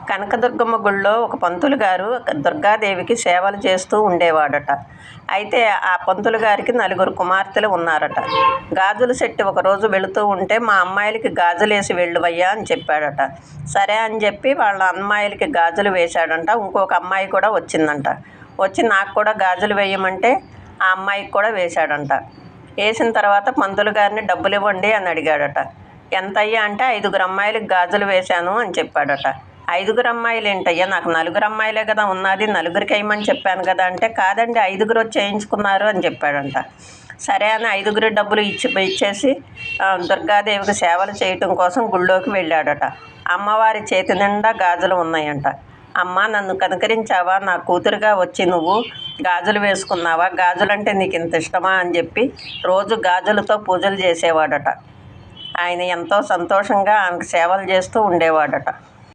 కనకదుర్గమ్మ గుళ్ళో ఒక పంతులు గారు దుర్గాదేవికి సేవలు చేస్తూ ఉండేవాడట. అయితే ఆ పంతులు గారికి 4 కుమార్తెలు ఉన్నారట. గాజుల సెట్టు ఒకరోజు వెళుతూ ఉంటే, మా అమ్మాయిలకి గాజులేసి వెళ్ళువయ్యా అని చెప్పాడట. సరే అని చెప్పి వాళ్ళ అమ్మాయిలకి గాజులు వేశాడంట. ఇంకొక అమ్మాయి కూడా వచ్చిందంట. వచ్చి నాకు కూడా గాజులు వేయమంటే ఆ అమ్మాయికి కూడా వేశాడంట. వేసిన తర్వాత పంతులు గారిని డబ్బులు ఇవ్వండి అని అడిగాడట. ఎంతయ్యా అంటే 5 అమ్మాయిలకి గాజులు వేశాను అని చెప్పాడట. 5 అమ్మాయిలు ఏంటయ్యా, నాకు 4 అమ్మాయిలే కదా ఉన్నది, 4కి వేయమని చెప్పాను కదా అంటే, కాదండి 5 వచ్చి చేయించుకున్నారు అని చెప్పాడంట. సరే అని 5 డబ్బులు ఇచ్చేసి దుర్గాదేవికి సేవలు చేయటం కోసం గుళ్ళోకి వెళ్ళాడట. అమ్మవారి చేతి నిండా గాజులు ఉన్నాయంట. అమ్మ, నన్ను కనుకరించావా, నా కూతురుగా వచ్చి నువ్వు గాజులు వేసుకున్నావా, గాజులంటే నీకు ఇంత ఇష్టమా అని చెప్పి రోజు గాజులతో పూజలు చేసేవాడట. ఆయన ఎంతో సంతోషంగా ఆమెకు సేవలు చేస్తూ ఉండేవాడట.